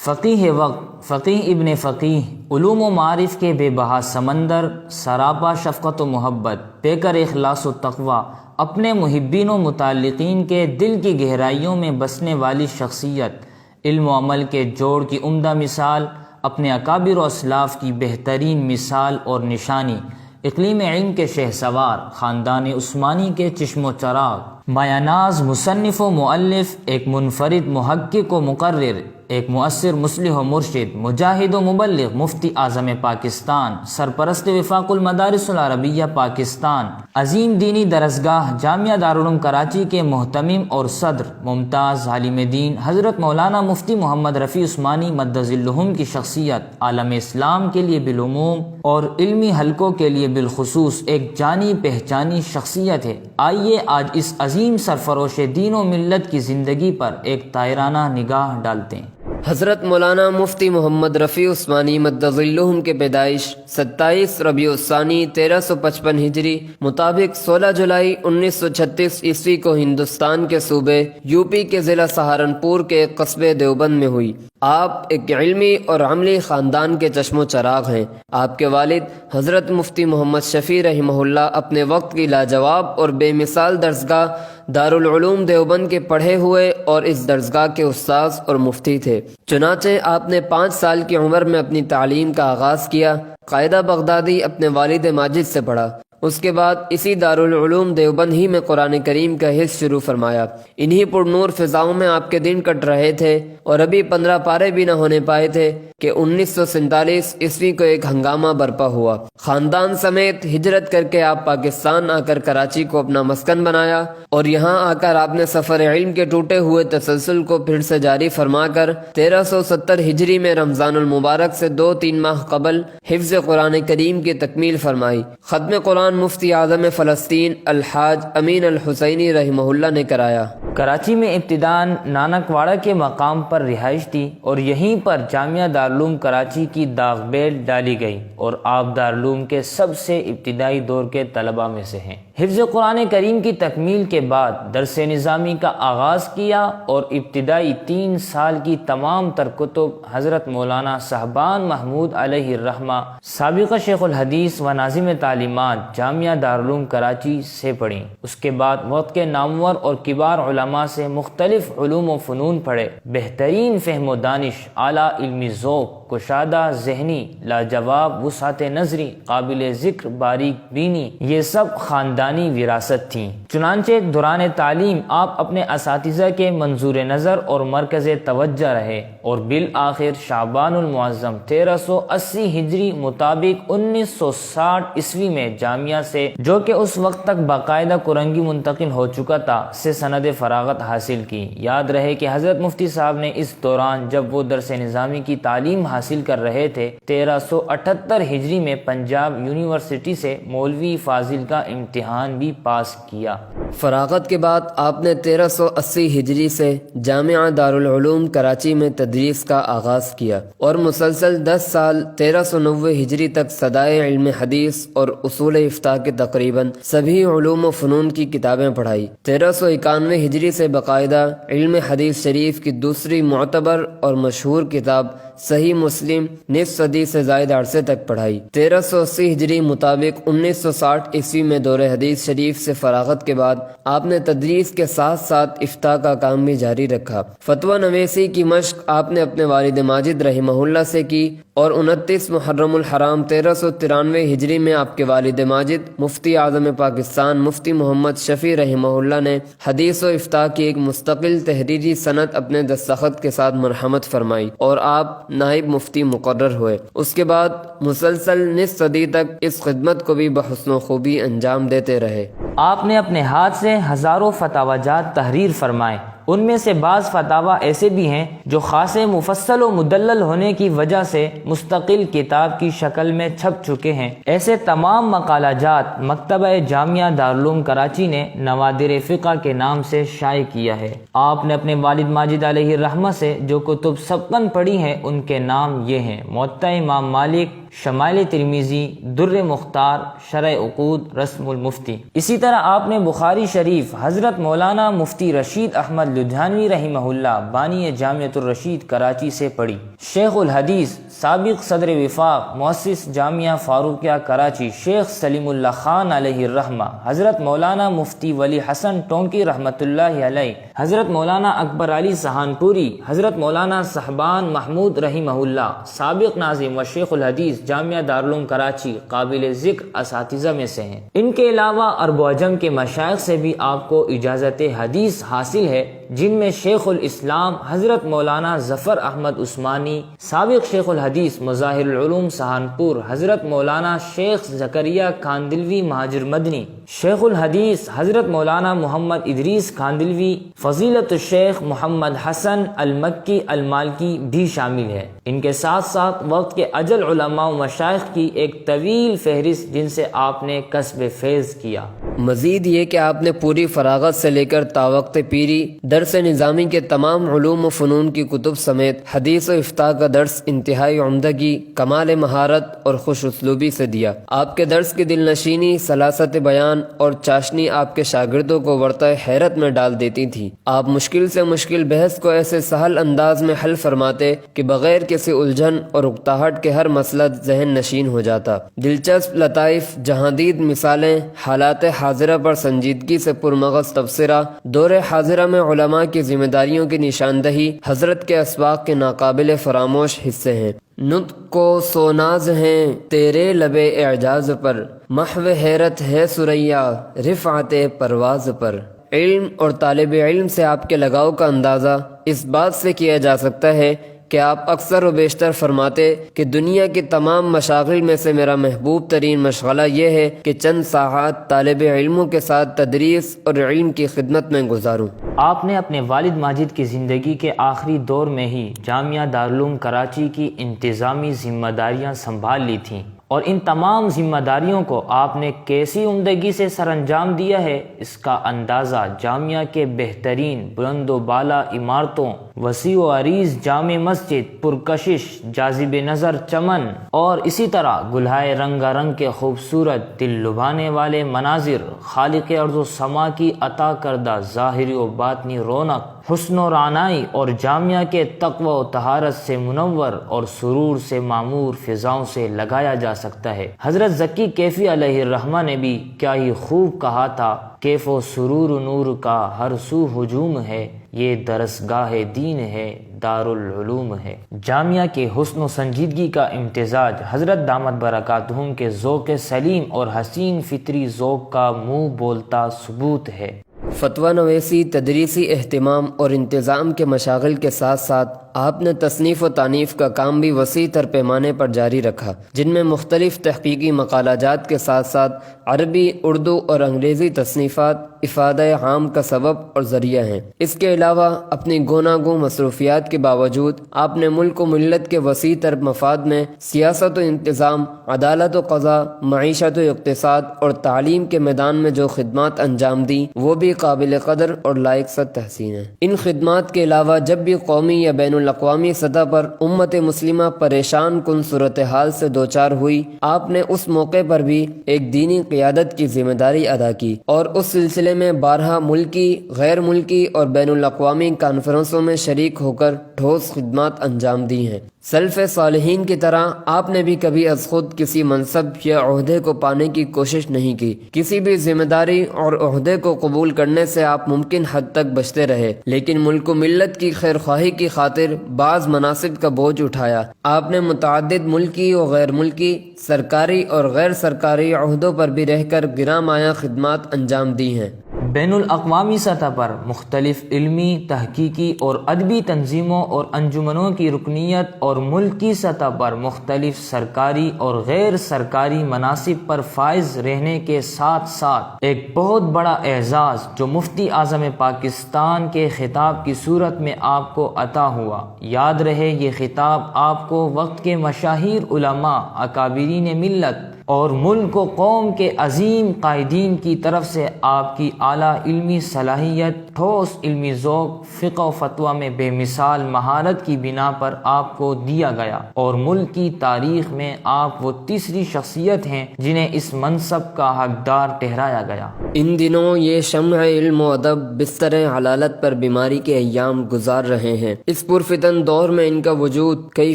فقیہ وقت، فقیہ ابن فقیہ، علوم و معارف کے بے بہا سمندر، سراپا شفقت و محبت، پیکر اخلاص و تقوی، اپنے محبین و متعلقین کے دل کی گہرائیوں میں بسنے والی شخصیت، علم و عمل کے جوڑ کی عمدہ مثال، اپنے اکابر و اسلاف کی بہترین مثال اور نشانی، اقلیم علم کے شہسوار، خاندان عثمانی کے چشم و چراغ، مایہ ناز مصنف و مؤلف، ایک منفرد محقق و مقرر، ایک مؤثر مصلح و مرشد، مجاہد و مبلغ، مفتی اعظم پاکستان، سرپرست وفاق المدارس العربیہ پاکستان، عظیم دینی درسگاہ جامعہ دارالعلوم کراچی کے محتمم اور صدر، ممتاز عالم دین حضرت مولانا مفتی محمد رفیع عثمانی مد ظلہم کی شخصیت عالم اسلام کے لیے بالعموم اور علمی حلقوں کے لیے بالخصوص ایک جانی پہچانی شخصیت ہے۔ آئیے آج اس عظیم سرفروش دین و ملت کی زندگی پر ایک طائرانہ نگاہ ڈالتے ہیں۔ حضرت مولانا مفتی محمد رفیع عثمانی مد ظلہم کے پیدائش 27 ربیع الثانی 1355 ہجری مطابق 16 جولائی 1936 عیسوی کو ہندوستان کے صوبے یو پی کے ضلع سہارنپور کے ایک قصبے دیوبند میں ہوئی۔ آپ ایک علمی اور عملی خاندان کے چشم و چراغ ہیں۔ آپ کے والد حضرت مفتی محمد شفیع رحمہ اللہ اپنے وقت کی لاجواب اور بے مثال درسگاہ دارالعلوم دیوبند کے پڑھے ہوئے اور اس درسگاہ کے استاذ اور مفتی تھے۔ چنانچہ آپ نے 5 سال کی عمر میں اپنی تعلیم کا آغاز کیا۔ قاعدہ بغدادی اپنے والد ماجد سے پڑھا، اس کے بعد اسی دارالعلوم دیوبند ہی میں قرآن کریم کا حفظ شروع فرمایا۔ انہی پر نور فضاؤں میں آپ کے دن کٹ رہے تھے اور ابھی 15 پارے بھی نہ ہونے پائے تھے کہ 1947 عیسوی کو ایک ہنگامہ برپا ہوا۔ خاندان سمیت ہجرت کر کے آپ پاکستان آ کر کراچی کو اپنا مسکن بنایا اور یہاں آ کر آپ نے سفر علم کے ٹوٹے ہوئے تسلسل کو پھر سے جاری فرما کر 1370 ہجری میں رمضان المبارک سے 2-3 ماہ قبل حفظ قرآن کریم کی تکمیل فرمائی۔ ختم قرآن مفتی اعظم فلسطین الحاج امین الحسینی رحمہ اللہ نے کرایا۔ کراچی میں ابتداً نانک واڑہ کے مقام پر رہائش تھی اور یہیں پر جامعہ دارالعلوم کراچی کی داغ بیل ڈالی گئی اور آپ دارالعلوم کے سب سے ابتدائی دور کے طلباء میں سے ہیں۔ حفظ قرآن کریم کی تکمیل کے بعد درس نظامی کا آغاز کیا اور ابتدائی 3 سال کی تمام تر کتب حضرت مولانا صاحبان محمود علیہ الرحمہ سابق شیخ الحدیث و ناظم تعلیمات جامعہ دارالعلوم کراچی سے پڑھیں۔ اس کے بعد وقت کے نامور اور کبار علماء سے مختلف علوم و فنون پڑھے۔ بہترین فہم و دانش، اعلیٰ علمی ذوق، کشادہ ذہنی، لاجواب وسعت نظری، قابل ذکر باریک بینی، یہ سب خاندانی وراثت تھیں۔ چنانچہ دوران تعلیم آپ اپنے اساتذہ کے منظور نظر اور مرکز توجہ رہے اور بالآخر شعبان المعظم 1380 ہجری مطابق 1960 عیسوی میں جامعہ سے، جو کہ اس وقت تک باقاعدہ کرنگی منتقل ہو چکا تھا، سے سند فراغت حاصل کی۔ یاد رہے کہ حضرت مفتی صاحب نے اس دوران جب وہ درس نظامی کی تعلیم حاصل کر رہے تھے 1378 ہجری میں پنجاب یونیورسٹی سے مولوی فاضل کا امتحان بھی پاس کیا۔ فراغت کے بعد آپ نے 1380 ہجری سے جامعہ دارالعلوم کراچی میں تدریس کا آغاز کیا اور مسلسل 10 سال 1390 ہجری تک صدائے علم حدیث اور اصول افتاء کے تقریباً سبھی علوم و فنون کی کتابیں پڑھائی۔ 1391 ہجری سے باقاعدہ علم حدیث شریف کی دوسری معتبر اور مشہور کتاب صحیح مسلم نصف صدی سے زائد عرصے تک پڑھائی۔ 1380 ہجری مطابق 1960 عیسوی میں دور حدیث شریف سے فراغت کے بعد آپ نے تدریس کے ساتھ ساتھ افتاء کا کام بھی جاری رکھا۔ فتویٰ نویسی کی مشق آپ نے اپنے والد ماجد رحمہ اللہ سے کی اور 29 محرم الحرام 1393 ہجری میں آپ کے والد ماجد مفتی اعظم پاکستان مفتی محمد شفیع رحمہ اللہ نے حدیث و افتاء کی ایک مستقل تحریری صنعت اپنے دستخط کے ساتھ مرحمت فرمائی اور آپ نائب مفتی مقرر ہوئے۔ اس کے بعد مسلسل نصف صدی تک اس خدمت کو بھی بحسن و خوبی انجام دیتے رہے۔ آپ نے اپنے ہاتھ سے ہزاروں فتاوی جات تحریر فرمائے۔ ان میں سے بعض فتاوی ایسے بھی ہیں جو خاصے مفصل و مدلل ہونے کی وجہ سے مستقل کتاب کی شکل میں چھپ چکے ہیں۔ ایسے تمام مقالہ جات مکتبہ جامعہ دارالعلوم کراچی نے نوادر فقہ کے نام سے شائع کیا ہے۔ آپ نے اپنے والد ماجد علیہ الرحمہ سے جو کتب سبقاً پڑھی ہیں ان کے نام یہ ہیں: موطا امام مالک، شمائل ترمذی، در مختار، شرح عقود، رسم المفتی۔ اسی طرح آپ نے بخاری شریف، حضرت مولانا مفتی رشید احمد لدھیانوی رحمہ اللہ بانی جامعۃ الرشید کراچی سے پڑھی۔ شیخ الحدیث سابق صدر وفاق مؤسس جامعہ فاروقیہ کراچی شیخ سلیم اللہ خان علیہ الرحمہ، حضرت مولانا مفتی ولی حسن ٹونکی رحمۃ اللہ علیہ، حضرت مولانا اکبر علی سہانپوری، حضرت مولانا صاحبان محمود رحمہ اللہ، سابق ناظم و شیخ الحدیث جامعہ دارالعلوم کراچی قابل ذکر اساتذہ میں سے ہیں۔ ان کے علاوہ عرب و عجم کے مشائخ سے بھی آپ کو اجازت حدیث حاصل ہے، جن میں شیخ الاسلام حضرت مولانا ظفر احمد عثمانی، سابق شیخ الحدیث مظاہر العلوم سہانپور حضرت مولانا شیخ زکریہ کاندلوی مہاجر مدنی، شیخ الحدیث حضرت مولانا محمد ادریس کاندلوی، فضیلت الشیخ محمد حسن المکی المالکی بھی شامل ہے۔ ان کے ساتھ ساتھ وقت کے اجل علماء و مشائخ کی ایک طویل فہرست جن سے آپ نے کسب فیض کیا۔ مزید یہ کہ آپ نے پوری فراغت سے لے کر تاوقت پیری درس نظامی کے تمام علوم و فنون کی کتب سمیت حدیث و افتاء کا درس انتہائی عمدگی، کمال مہارت اور خوش اسلوبی سے دیا۔ آپ کے درس کی دل نشینی، سلاست بیان اور چاشنی آپ کے شاگردوں کو ورطہ حیرت میں ڈال دیتی تھی۔ آپ مشکل سے مشکل بحث کو ایسے سہل انداز میں حل فرماتے کہ بغیر کسی الجھن اور اکتاہٹ کے ہر مسئلہ ذہن نشین ہو جاتا۔ دلچسپ لطائف، جہاندید مثالیں، حالات حاضرہ پر سنجیدگی سے پرمغز تبصرہ، دور حاضرہ میں علماء کی ذمہ داریوں کی نشاندہی حضرت کے اسباق کے ناقابل فراموش حصے ہیں۔ نطق کو سوناز ہیں تیرے لب اعجاز پر، محو حیرت ہے ثریا رفعت پرواز پر۔ علم اور طالب علم سے آپ کے لگاؤ کا اندازہ اس بات سے کیا جا سکتا ہے کہ آپ اکثر و بیشتر فرماتے کہ دنیا کی تمام مشاغل میں سے میرا محبوب ترین مشغلہ یہ ہے کہ چند ساعات طالب علموں کے ساتھ تدریس اور علم کی خدمت میں گزاروں۔ آپ نے اپنے والد ماجد کی زندگی کے آخری دور میں ہی جامعہ دارالعلوم کراچی کی انتظامی ذمہ داریاں سنبھال لی تھیں، اور ان تمام ذمہ داریوں کو آپ نے کیسی عمدگی سے سر انجام دیا ہے، اس کا اندازہ جامعہ کے بہترین بلند و بالا عمارتوں، وسیع و عریض جامع مسجد، پرکشش جاذب نظر چمن، اور اسی طرح گلہائے رنگا رنگ کے خوبصورت دل لبھانے والے مناظر، خالق ارض و سما کی عطا کردہ ظاہری و باطنی رونق، حسن و رعنائی اور جامعہ کے تقوی و طہارت سے منور اور سرور سے معمور فضاؤں سے لگایا جا سکتا ہے۔ حضرت ذکی کیفی علیہ الرحمہ نے بھی کیا ہی خوب کہا تھا، کیف و سرور نور کا ہر سو ہجوم ہے، یہ درسگاہ دین ہے، دارالعلوم ہے۔ جامعہ کے حسن و سنجیدگی کا امتزاج حضرت دامت برکاتہم کے ذوق سلیم اور حسین فطری ذوق کا منہ بولتا ثبوت ہے۔ فتویٰ نویسی، تدریسی اہتمام اور انتظام کے مشاغل کے ساتھ ساتھ آپ نے تصنیف و تانیف کا کام بھی وسیع تر پیمانے پر جاری رکھا، جن میں مختلف تحقیقی مقالات کے ساتھ ساتھ عربی، اردو اور انگریزی تصنیفات افادہ عام کا سبب اور ذریعہ ہیں۔ اس کے علاوہ اپنی گوناگوں مصروفیات کے باوجود آپ نے ملک و ملت کے وسیع تر مفاد میں سیاست و انتظام، عدالت و قضا، معیشت و اقتصاد اور تعلیم کے میدان میں جو خدمات انجام دیں وہ بھی قابل قدر اور لائق ست تحسین ہیں۔ ان خدمات کے علاوہ جب بھی قومی یا بین الاقوامی سطح پر امت مسلمہ پریشان کن صورتحال سے دوچار ہوئی، آپ نے اس موقع پر بھی ایک دینی قیادت کی ذمہ داری ادا کی اور اس سلسلے میں بارہا ملکی، غیر ملکی اور بین الاقوامی کانفرنسوں میں شریک ہو کر ٹھوس خدمات انجام دی ہیں۔ سلف صالحین کی طرح آپ نے بھی کبھی از خود کسی منصب یا عہدے کو پانے کی کوشش نہیں کی۔ کسی بھی ذمہ داری اور عہدے کو قبول کرنے سے آپ ممکن حد تک بچتے رہے، لیکن ملک و ملت کی خیر خواہی کی خاطر بعض مناصب کا بوجھ اٹھایا۔ آپ نے متعدد ملکی و غیر ملکی، سرکاری اور غیر سرکاری عہدوں پر بھی رہ کر گراں مایہ خدمات انجام دی ہیں۔ بین الاقوامی سطح پر مختلف علمی، تحقیقی اور ادبی تنظیموں اور انجمنوں کی رکنیت اور ملک کی سطح پر مختلف سرکاری اور غیر سرکاری مناصب پر فائز رہنے کے ساتھ ساتھ ایک بہت بڑا اعزاز جو مفتی اعظم پاکستان کے خطاب کی صورت میں آپ کو عطا ہوا۔ یاد رہے یہ خطاب آپ کو وقت کے مشاہیر علماء، اکابرین ملت، اور ملک و قوم کے عظیم قائدین کی طرف سے آپ کی اعلیٰ علمی صلاحیت، ٹھوس علمی ذوق، فقہ و فتویٰ میں بے مثال مہارت کی بنا پر آپ کو دیا گیا، اور ملک کی تاریخ میں آپ وہ تیسری شخصیت ہیں جنہیں اس منصب کا حقدار ٹھہرایا گیا۔ ان دنوں یہ شمع علم و ادب بستر علالت پر بیماری کے ایام گزار رہے ہیں۔ اس پرفتن دور میں ان کا وجود کئی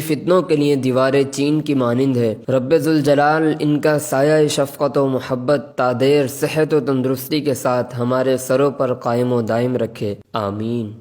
فتنوں کے لیے دیوار چین کی مانند ہے۔ رب ذوالجلال ان کا سایہ شفقت و محبت تا دیر صحت و تندرستی کے ساتھ ہمارے سروں پر قائم و دائم رکھے، آمین۔